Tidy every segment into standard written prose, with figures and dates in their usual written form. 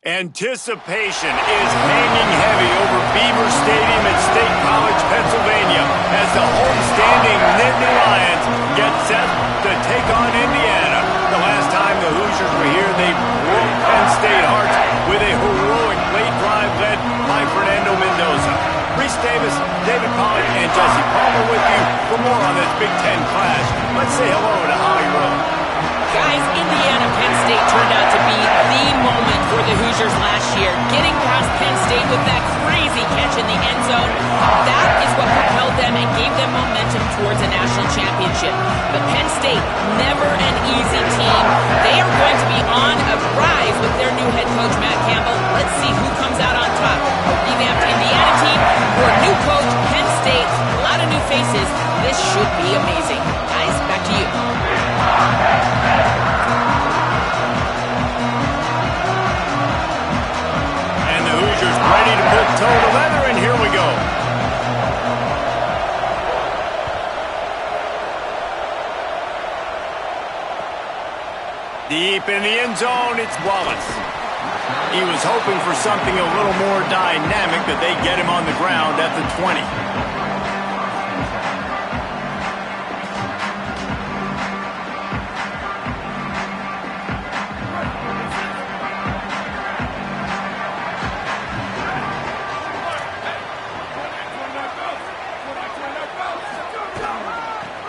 Anticipation is hanging heavy over Beaver Stadium in State College, Pennsylvania, as the homestanding Nittany Lions get set to take on Indiana. The last time the Hoosiers were here, they broke Penn State hearts with a heroic late drive led by Fernando Mendoza. Reese Davis, David Pollack, and Jesse Palmer with you for more on this Big Ten clash. Let's say hello to Holly Rowe. Guys, Indiana-Penn State turned out to be the moment for the Hoosiers last year. Getting past Penn State with that crazy catch in the end zone, that is what propelled them and gave them momentum towards a national championship. But Penn State, never an easy team. They are going to be on a rise with their new head coach, Matt Campbell. Let's see who comes out on top. A revamped Indiana team or a new coach, Penn State, a lot of new faces. This should be amazing. Guys, back to you. And the Hoosiers ready to put toe to leather, and here we go. Deep in the end zone, it's Wallace. He was hoping for something a little more dynamic, but they get him on the ground at the 20.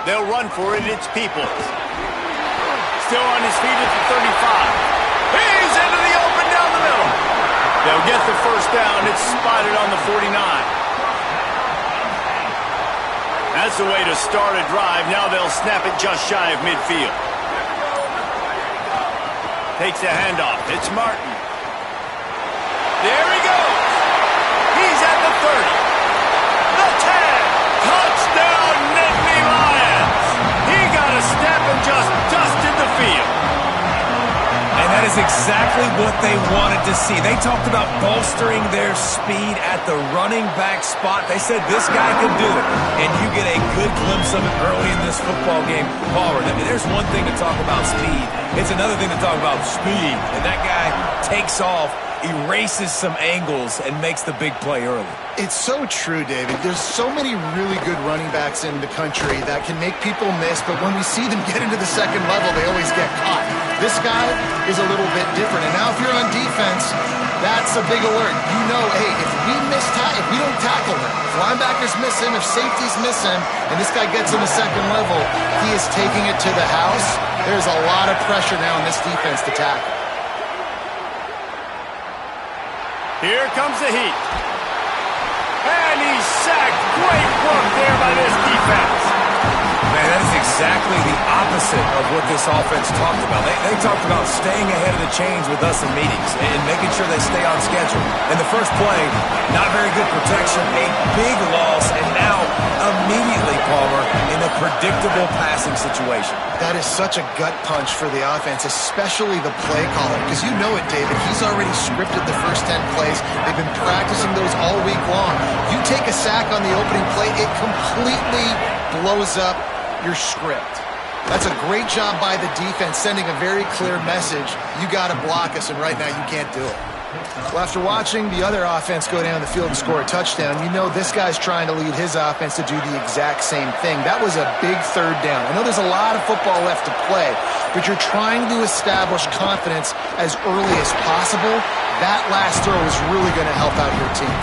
They'll run for it. It's Peoples. Still on his feet at the 35. He's into the open down the middle. They'll get the first down. It's spotted on the 49. That's the way to start a drive. Now they'll snap it just shy of midfield. Takes a handoff. It's Martin. There he goes. He's at the 30. The 10. Touchdown, Nittany Lions. He got a step and just dusted the field. And that is exactly what they wanted to see. They talked about bolstering their speed at the running back spot. They said this guy can do it. And you get a good glimpse of it early in this football game. Palmer, I mean, there's one thing to talk about speed. It's another thing to talk about speed. And that guy takes off, erases some angles, and makes the big play early. It's so true, David. There's so many really good running backs in the country that can make people miss, but when we see them get into the second level, they always get caught. This guy is a little bit different. And now if you're on defense, that's a big alert. You know, hey, if we don't tackle him, if linebackers miss him, if safeties miss him, and this guy gets in the second level, he is taking it to the house. There's a lot of pressure now on this defense to tackle. Here comes the heat. And he's sacked. Great work there by this defense. Man, that is exactly the opposite of what this offense talked about. They talked about staying ahead of the chains with us in meetings and making sure they stay on schedule. In the first play, not very good protection, a big loss, and now immediately, Palmer, in a predictable passing situation. That is such a gut punch for the offense, especially the play caller, because you know it, David. He's already scripted the first 10 plays. They've been practicing those all week long. You take a sack on the opening play, it completely blows up your script. That's a great job by the defense, sending a very clear message. You got to block us, and right now you can't do it. Well, after watching the other offense go down the field and score a touchdown, you know this guy's trying to lead his offense to do the exact same thing. That was a big third down. I know there's a lot of football left to play, but you're trying to establish confidence as early as possible. That last throw is really going to help out your team.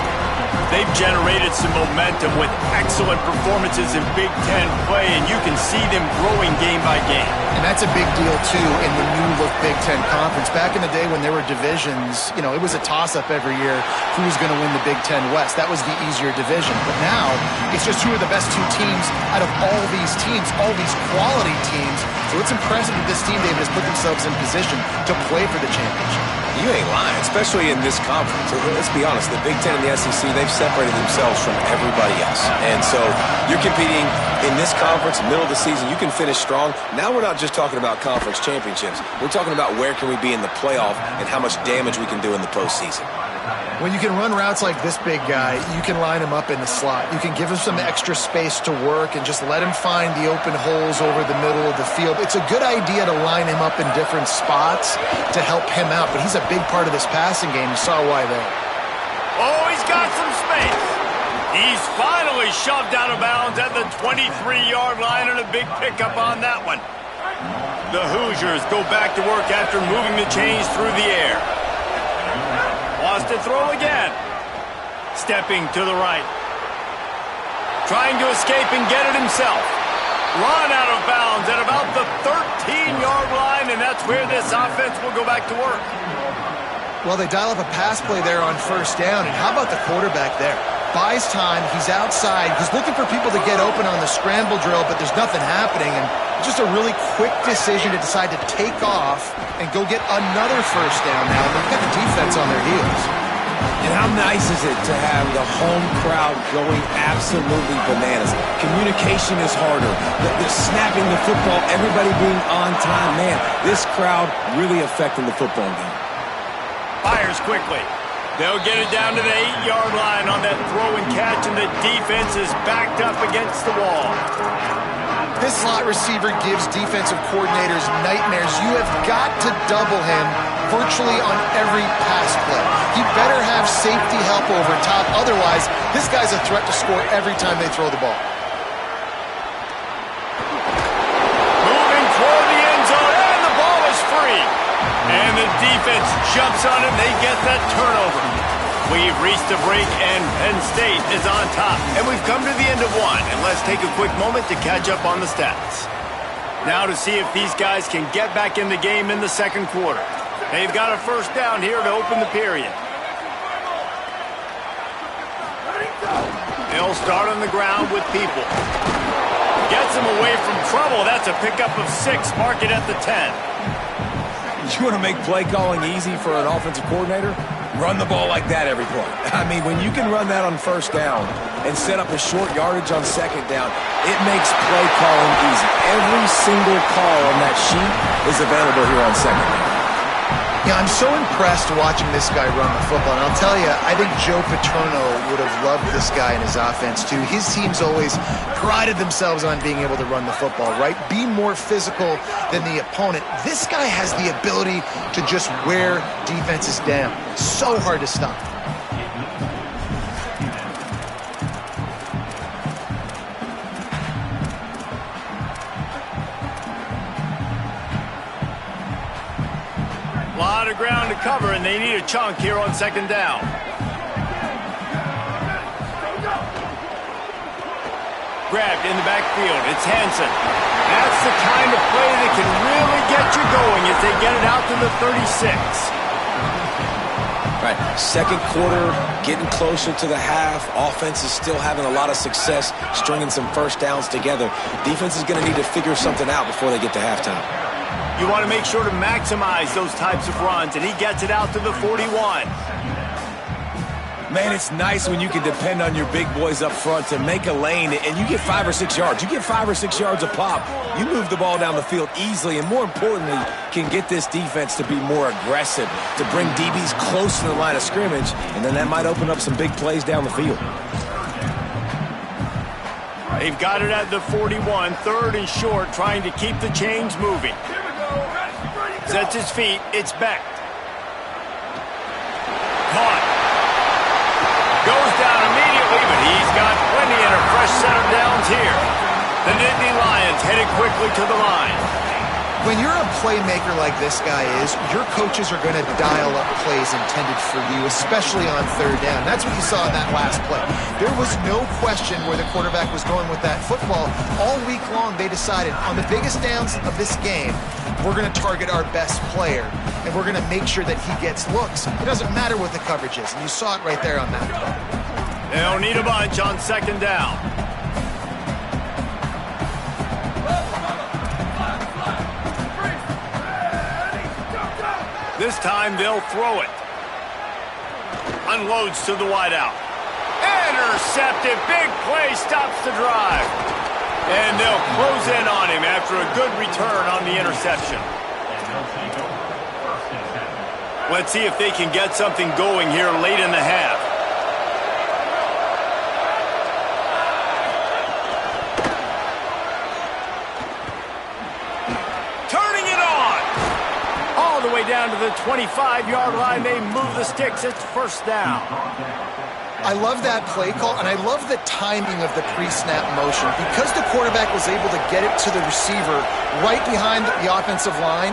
They've generated some momentum with excellent performances in Big Ten play, and you can see them growing game by game. And that's a big deal, too, in the new-look Big Ten Conference. Back in the day when there were divisions, you know, it was a toss-up every year who was going to win the Big Ten West. That was the easier division. But now, it's just who are the best two teams out of all these teams, all these quality teams. So it's impressive that this team, David, has put themselves in position to play for the championship. You ain't lying, especially in this conference. Let's be honest, the Big Ten and the SEC, they've separated themselves from everybody else. And so you're competing in this conference, middle of the season, you can finish strong. Now we're not just talking about conference championships. We're talking about where can we be in the playoff and how much damage we can do in the postseason. When you can run routes like this big guy, you can line him up in the slot. You can give him some extra space to work and just let him find the open holes over the middle of the field. It's a good idea to line him up in different spots to help him out, but he's a big part of this passing game. You saw why there. Oh, he's got some space. He's finally shoved out of bounds at the 23-yard line, and a big pickup on that one. The Hoosiers go back to work after moving the chains through the air. Wants to throw again. Stepping to the right. Trying to escape and get it himself. Run out of bounds at about the 13-yard line, and that's where this offense will go back to work. Well, they dial up a pass play there on first down, and how about the quarterback there? Buys time, he's outside, he's looking for people to get open on the scramble drill, but there's nothing happening, and just a really quick decision to decide to take off and go get another first down now. They've got the defense on their heels. And how nice is it to have the home crowd going absolutely bananas? Communication is harder. The snapping the football, everybody being on time. Man, this crowd really affecting the football game. Fires quickly. They'll get it down to the 8-yard line on that throw and catch, and the defense is backed up against the wall. This slot receiver gives defensive coordinators nightmares. You have got to double him virtually on every pass play. He better have safety help over top. Otherwise, this guy's a threat to score every time they throw the ball. Moving toward the end zone, and the ball is free. And the defense jumps on him. They get that turnover. We've reached the break, and Penn State is on top. And we've come to the end of one. And let's take a quick moment to catch up on the stats. Now to see if these guys can get back in the game in the second quarter. They've got a first down here to open the period. They'll start on the ground with people. Gets them away from trouble. That's a pickup of 6. Mark it at the 10. You want to make play calling easy for an offensive coordinator? Run the ball like that every play. I mean, when you can run that on first down and set up a short yardage on second down, it makes play calling easy. Every single call on that sheet is available here on second down. Yeah, I'm so impressed watching this guy run the football. And I'll tell you, I think Joe Paterno would have loved this guy in his offense, too. His teams always prided themselves on being able to run the football, right? Be more physical than the opponent. This guy has the ability to just wear defenses down. So hard to stop. A lot of ground to cover, and they need a chunk here on second down. Grabbed in the backfield. It's Hansen. That's the kind of play that can really get you going as they get it out to the 36. Right, second quarter, getting closer to the half. Offense is still having a lot of success stringing some first downs together. Defense is going to need to figure something out before they get to halftime. You want to make sure to maximize those types of runs, and he gets it out to the 41. Man, it's nice when you can depend on your big boys up front to make a lane, and you get 5 or 6 yards. You get 5 or 6 yards a pop. You move the ball down the field easily, and more importantly, can get this defense to be more aggressive, to bring DBs close to the line of scrimmage, and then that might open up some big plays down the field. They've got it at the 41, third and short, trying to keep the chains moving. Sets his feet, it's backed. Caught. Goes down immediately, but he's got plenty and a fresh set of downs here. The Nittany Lions headed quickly to the line. When you're a playmaker like this guy is, your coaches are going to dial up plays intended for you, especially on third down. That's what you saw in that last play. There was no question where the quarterback was going with that football. All week long, they decided on the biggest downs of this game, we're going to target our best player, and we're going to make sure that he gets looks. It doesn't matter what the coverage is, and you saw it right there on that play. They'll need a bunch on second down. This time they'll throw it. Unloads to the wideout. Intercepted. Big play stops the drive. And they'll close in on him after a good return on the interception. Let's see if they can get something going here late in the half. Turning it on! All the way down to the 25-yard line. They move the sticks. It's first down. I love that play call, and I love the timing of the pre-snap motion. Because the quarterback was able to get it to the receiver right behind the offensive line,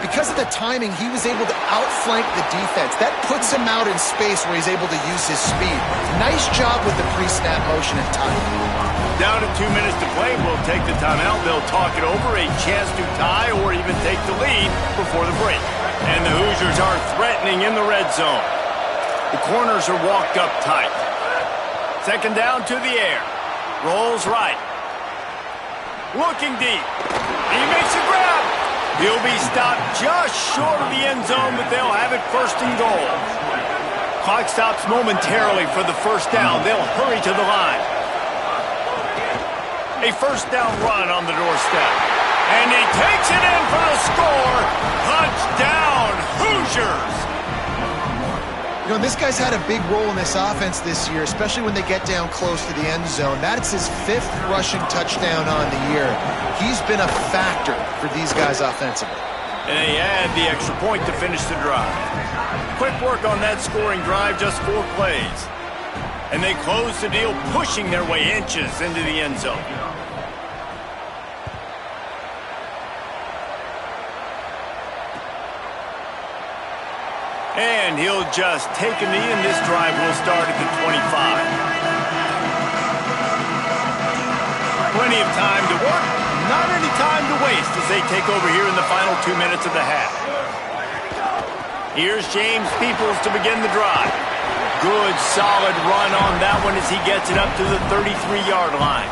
because of the timing, he was able to outflank the defense. That puts him out in space where he's able to use his speed. Nice job with the pre-snap motion and timing. Down to 2 minutes to play. We'll take the timeout. They'll talk it over. A chance to tie or even take the lead before the break. And the Hoosiers are threatening in the red zone. The corners are walked up tight. Second down to the air. Rolls right. Looking deep. He makes a grab. He'll be stopped just short of the end zone, but they'll have it first and goal. Clock stops momentarily for the first down. They'll hurry to the line. A first down run on the doorstep. And he takes it in for the score. Touchdown, Hoosiers! You know, this guy's had a big role in this offense this year, especially when they get down close to the end zone. That's his 5th rushing touchdown on the year. He's been a factor for these guys offensively. And they add the extra point to finish the drive. Quick work on that scoring drive, just 4 plays. And they close the deal, pushing their way inches into the end zone. And he'll just take a knee, and this drive will start at the 25. Plenty of time to work, not any time to waste as they take over here in the final 2 minutes of the half. Here's James Peoples to begin the drive. Good, solid run on that one as he gets it up to the 33-yard line.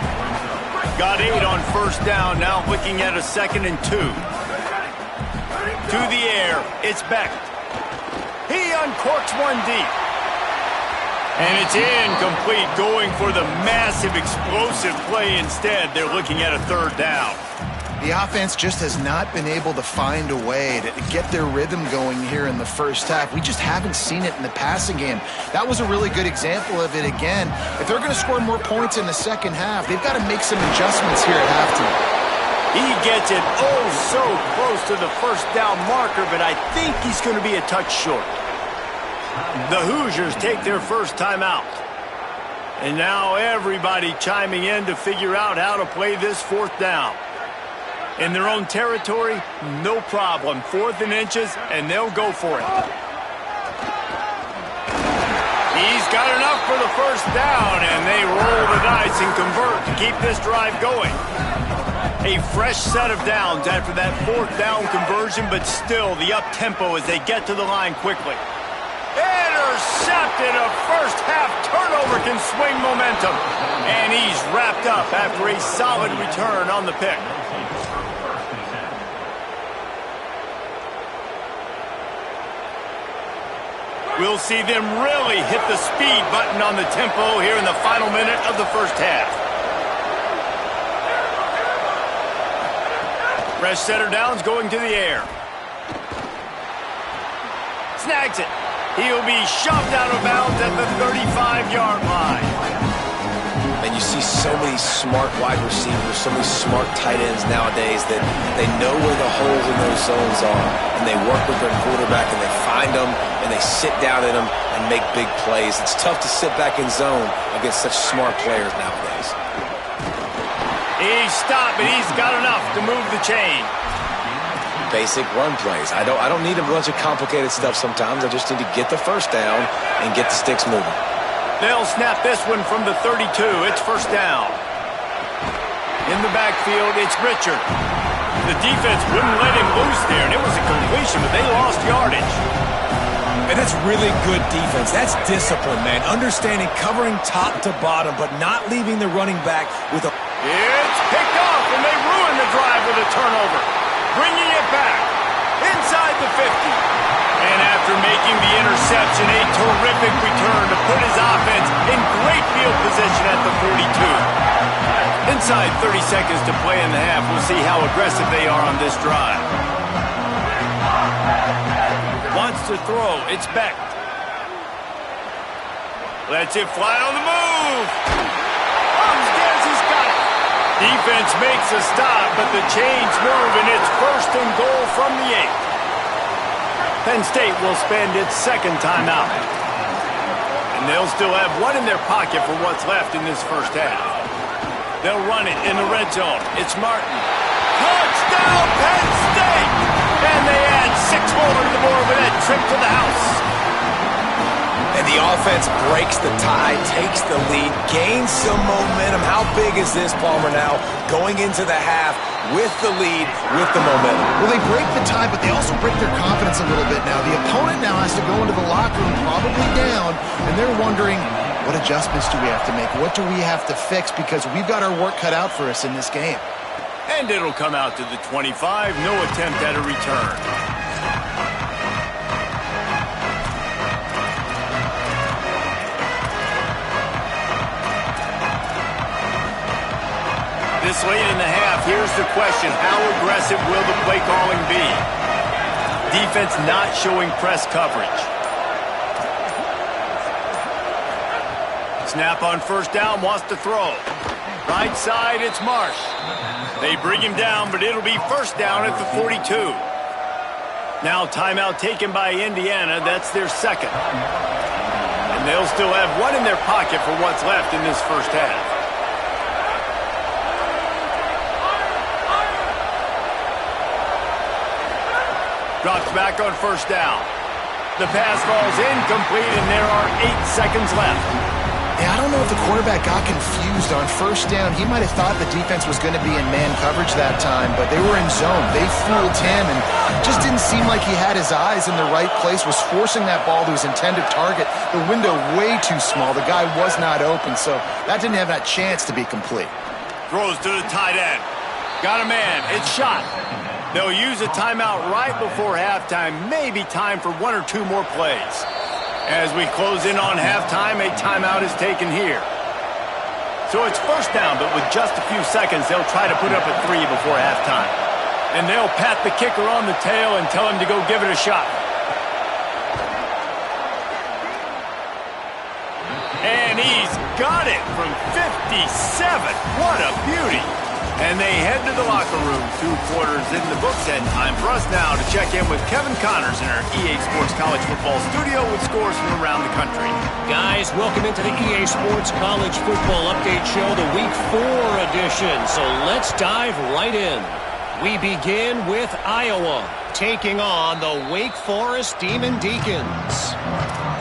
Got 8 on first down, now looking at a 2nd and 2. To the air, it's Beck. He uncorks one deep. And it's incomplete, going for the massive explosive play instead. They're looking at a 3rd down. The offense just has not been able to find a way to get their rhythm going here in the first half. We just haven't seen it in the passing game. That was a really good example of it again. If they're going to score more points in the second half, they've got to make some adjustments here at halftime. He gets it oh so close to the first down marker, but I think he's going to be a touch short. The Hoosiers take their first timeout. And now everybody chiming in to figure out how to play this 4th down. In their own territory, no problem. 4th and inches, and they'll go for it. He's got enough for the first down, and they roll the dice and convert to keep this drive going. A fresh set of downs after that 4th down conversion, but still the up-tempo as they get to the line quickly. Intercepted. A first-half turnover can swing momentum. And he's wrapped up after a solid return on the pick. We'll see them really hit the speed button on the tempo here in the final minute of the first half. Fresh setter downs going to the air. Snags it. He'll be shoved out of bounds at the 35-yard line. And you see so many smart wide receivers, so many smart tight ends nowadays that they know where the holes in those zones are, and they work with their quarterback, and they find them, and they sit down in them and make big plays. It's tough to sit back in zone against such smart players nowadays. He's stopped, but he's got enough to move the chain. Basic run plays. I don't need a bunch of complicated stuff sometimes. I just need to get the first down and get the sticks moving. They'll snap this one from the 32. It's first down. In the backfield, it's Richard. The defense wouldn't let him loose there, and it was a completion, but they lost yardage. And that's really good defense. That's discipline, man. Understanding covering top to bottom, but not leaving the running back with a... It's picked off, and they ruin the drive with a turnover. Bringing it back inside the 50. And after making the interception, a terrific return to put his offense in great field position at the 42. Inside 30 seconds to play in the half. We'll see how aggressive they are on this drive. Wants to throw. It's Beck. Lets it fly on the move. Upstairs, he's got it. Defense makes a stop, but the chains move, and it's 1st and goal from the 8. Penn State will spend its second timeout. And they'll still have one in their pocket for what's left in this first half. They'll run it in the red zone. It's Martin. Touchdown, Penn State! And they add 6 more to the board with that trip to the house. And the offense breaks the tie, takes the lead, gains some momentum. How big is this, Palmer, now going into the half with the lead, with the momentum? Well, they break the tie, but they also break their confidence a little bit now. The opponent now has to go into the locker room probably down, and they're wondering, what adjustments do we have to make? What do we have to fix? Because we've got our work cut out for us in this game. And it'll come out to the 25. No attempt at a return. This late in the half, here's the question. How aggressive will the play calling be? Defense not showing press coverage. Snap on 1st down, wants to throw. Right side, it's Marsh. They bring him down, but it'll be 1st down at the 42. Now timeout taken by Indiana. That's their second. And they'll still have one in their pocket for what's left in this first half. Drops back on 1st down. The pass falls incomplete, and there are 8 seconds left. Yeah, I don't know if the quarterback got confused on 1st down. He might have thought the defense was going to be in man coverage that time, but they were in zone. They fooled him and just didn't seem like he had his eyes in the right place, was forcing that ball to his intended target. The window way too small. The guy was not open, so that didn't have that chance to be complete. Throws to the tight end. Got a man. It's shot. They'll use a timeout right before halftime. Maybe time for 1 or 2 more plays. As we close in on halftime, a timeout is taken here. So it's 1st down, but with just a few seconds, they'll try to put up a 3 before halftime. And they'll pat the kicker on the tail and tell him to go give it a shot. And he's got it from 57. What a beauty. And they head to the locker room. 2 quarters in the books, and time for us now to check in with Kevin Connors in our EA Sports College Football studio with scores from around the country. Guys, welcome into the EA Sports College Football Update Show, the Week 4 edition. So let's dive right in. We begin with Iowa taking on the Wake Forest Demon Deacons.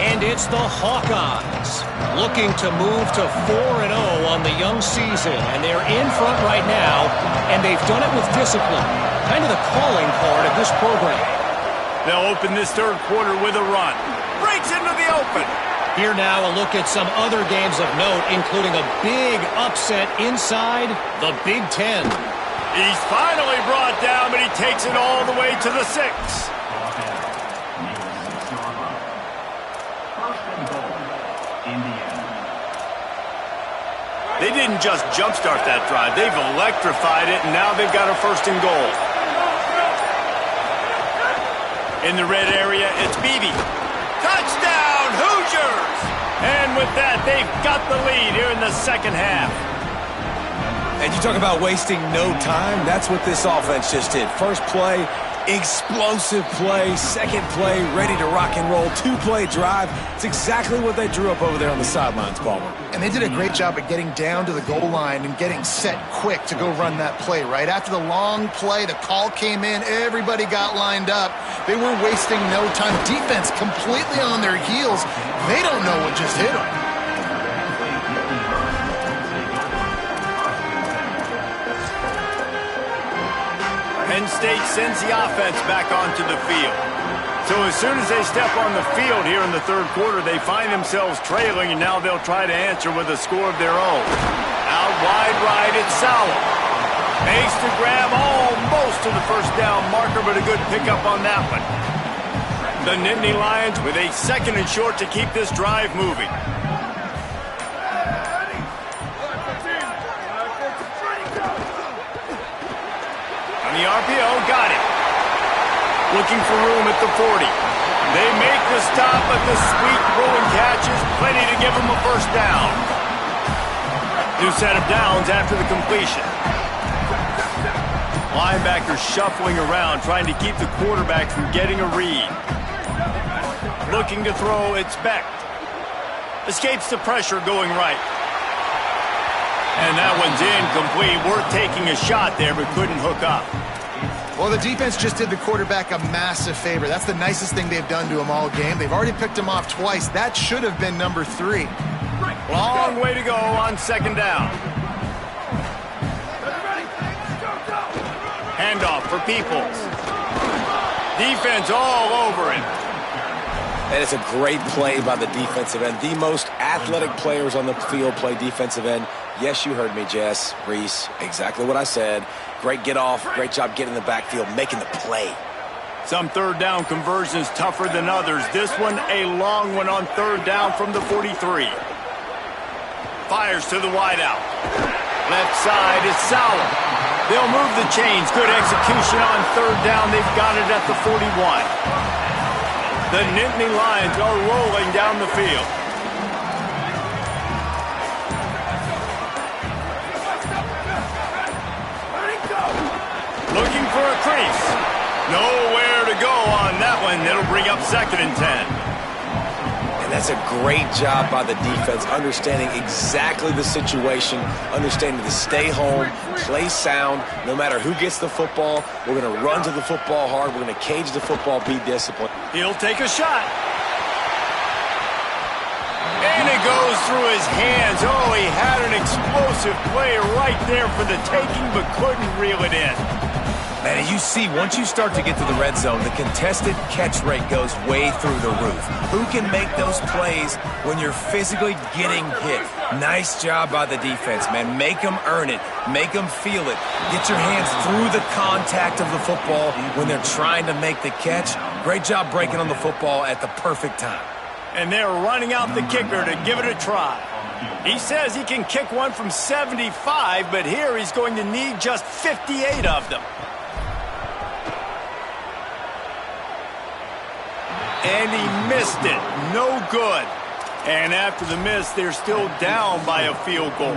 And it's the Hawkeyes looking to move to 4-0 on the young season. And they're in front right now, and they've done it with discipline. Kind of the calling card of this program. They'll open this 3rd quarter with a run. Breaks into the open. Here now a look at some other games of note, including a big upset inside the Big Ten. He's finally brought down, but he takes it all the way to the 6. They didn't just jumpstart that drive. They've electrified it, and now they've got a 1st and goal. In the red area, it's Beebe. Touchdown, Hoosiers! And with that, they've got the lead here in the second half. And you talk about wasting no time. That's what this offense just did. First play, explosive play. Second play, ready to rock and roll. 2-play drive. It's exactly what they drew up over there on the sidelines, Palmer. And they did a great job at getting down to the goal line and getting set quick to go run that play, right? After the long play, the call came in, everybody got lined up. They were wasting no time. Defense completely on their heels. They don't know what just hit them. Penn State sends the offense back onto the field. So as soon as they step on the field here in the 3rd quarter, they find themselves trailing, and now they'll try to answer with a score of their own. Out wide right, it's Sauer. Makes the grab almost to the 1st down marker, but a good pickup on that one. The Nittany Lions with a 2nd and short to keep this drive moving. The RPO, got it. Looking for room at the 40. They make the stop, but the sweet throwing catch is plenty to give them a first down. New set of downs after the completion. Linebacker shuffling around, trying to keep the quarterback from getting a read. Looking to throw, it's Beck. Escapes the pressure going right. And that one's incomplete. Worth taking a shot there, but couldn't hook up. Well, the defense just did the quarterback a massive favor. That's the nicest thing they've done to him all game. They've already picked him off twice. That should have been number 3. Long way to go on second down. Handoff for Peoples. Defense all over him. And it's a great play by the defensive end. The most athletic players on the field play defensive end. Yes, you heard me, Jess, Reese. Exactly what I said. Great get off. Great job getting in the backfield, making the play. Some third down conversions tougher than others. This one a long one on third down from the 43. Fires to the wideout. Left side is Sauer. They'll move the chains. Good execution on third down. They've got it at the 41. The Nittany Lions are rolling down the field. Looking for a crease. Nowhere to go on that one. It'll bring up 2nd and 10. And that's a great job by the defense, understanding exactly the situation, understanding to stay home, play sound. No matter who gets the football, we're going to run to the football hard. We're going to cage the football, be disciplined. He'll take a shot. And it goes through his hands. Oh, he had an explosive play right there for the taking, but couldn't reel it in. Man, and you see, once you start to get to the red zone, the contested catch rate goes way through the roof. Who can make those plays when you're physically getting hit? Nice job by the defense, man. Make them earn it. Make them feel it. Get your hands through the contact of the football when they're trying to make the catch. Great job breaking on the football at the perfect time. And they're running out the kicker to give it a try. He says he can kick one from 75, but here he's going to need just 58 of them. And he missed it. No good. And after the miss, they're still down by a field goal.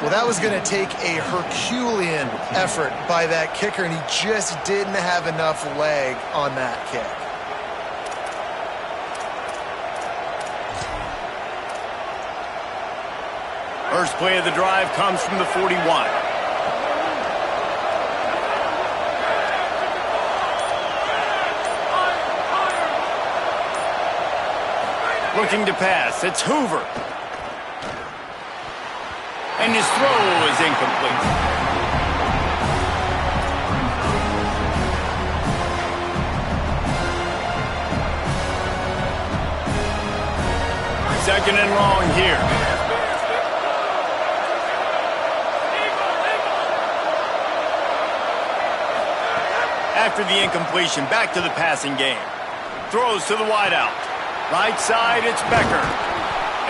Well, that was going to take a Herculean effort by that kicker, and he just didn't have enough leg on that kick. First play of the drive comes from the 41. Looking to pass. It's Hoover. And his throw is incomplete. Second and long here. After the incompletion, back to the passing game. Throws to the wideout. Right side, it's Becker.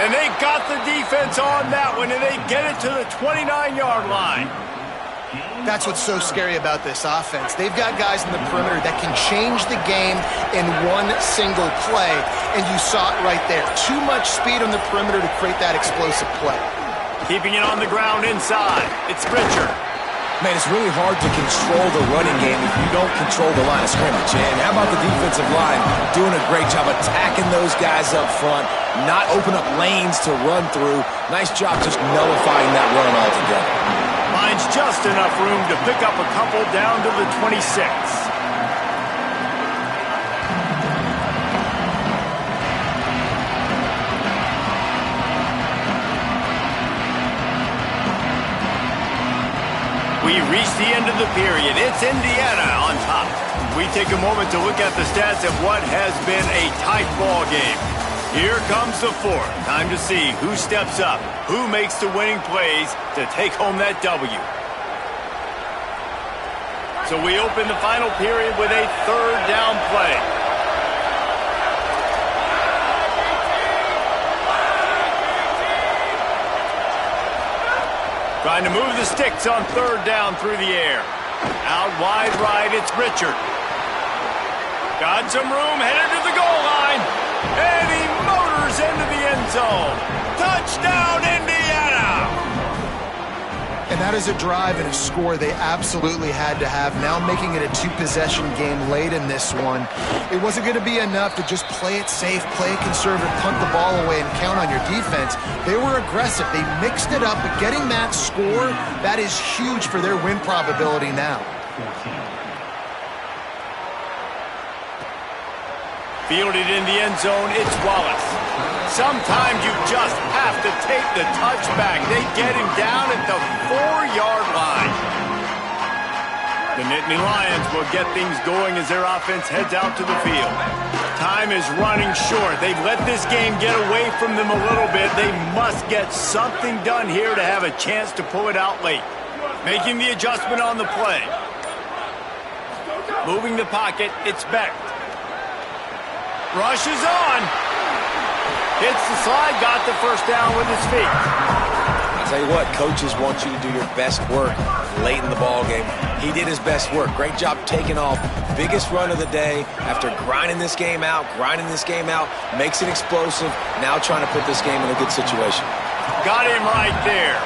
And they got the defense on that one, and they get it to the 29-yard line. That's what's so scary about this offense. They've got guys in the perimeter that can change the game in one single play, and you saw it right there. Too much speed on the perimeter to create that explosive play. Keeping it on the ground inside, it's Pritchard. Man, it's really hard to control the running game if you don't control the line of scrimmage. And how about the defensive line doing a great job attacking those guys up front, not open up lanes to run through. Nice job just nullifying that run altogether. Finds just enough room to pick up a couple down to the 26. We reach the end of the period. It's Indiana on top. We take a moment to look at the stats of what has been a tight ball game. Here comes the fourth. Time to see who steps up, who makes the winning plays to take home that W. So we open the final period with a third down play. Trying to move the sticks on third down through the air. Out wide right, it's Richard. Got some room, headed to the goal line. And he motors into the end zone. Touchdown, Indiana! And that is a drive and a score they absolutely had to have. Now making it a two-possession game late in this one. It wasn't going to be enough to just play it safe, play it conservative, punt the ball away, and count on your defense. They were aggressive. They mixed it up, but getting that score, that is huge for their win probability now. Fielded in the end zone, it's Wallace. Sometimes you just have to take the touchback. They get him down at the 4-yard line. The Nittany Lions will get things going as their offense heads out to the field. Time is running short. They've let this game get away from them a little bit. They must get something done here to have a chance to pull it out late. Making the adjustment on the play. Moving the pocket, it's Beck. Rushes on. Hits the slide, got the first down with his feet. I'll tell you what, coaches want you to do your best work late in the ball game. He did his best work. Great job taking off. Biggest run of the day after grinding this game out, makes it explosive. Now trying to put this game in a good situation. Got him right there.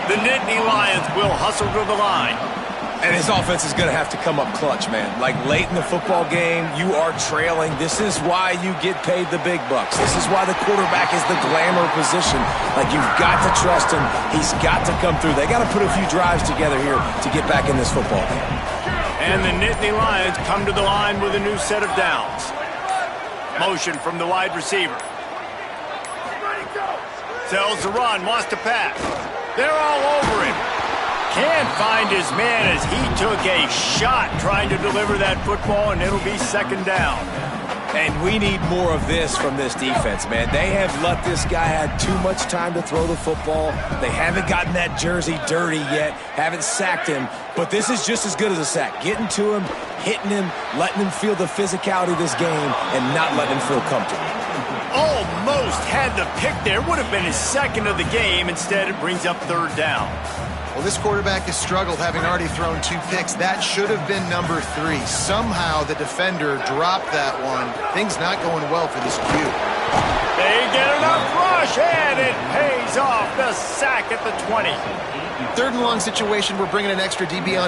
The Nittany Lions will hustle to the line. And his offense is going to have to come up clutch, man. Like late in the football game, you are trailing. This is why you get paid the big bucks. This is why the quarterback is the glamour position. Like you've got to trust him. He's got to come through. They got to put a few drives together here to get back in this football game. And the Nittany Lions come to the line with a new set of downs. Motion from the wide receiver. Sells the run, wants to pass. They're all over him. Can't find his man as he took a shot trying to deliver that football, and it'll be second down. And we need more of this from this defense, man. They have let this guy have too much time to throw the football. They haven't gotten that jersey dirty yet, haven't sacked him. But this is just as good as a sack. Getting to him, hitting him, letting him feel the physicality of this game, and not letting him feel comfortable. Almost had the pick there. Would have been his second of the game. Instead, it brings up third down. Well, this quarterback has struggled, having already thrown 2 picks. That should have been number 3. Somehow the defender dropped that one. Things not going well for this Q. They get enough rush, and it pays off. The sack at the 20. 3rd and long situation. We're bringing an extra DB on the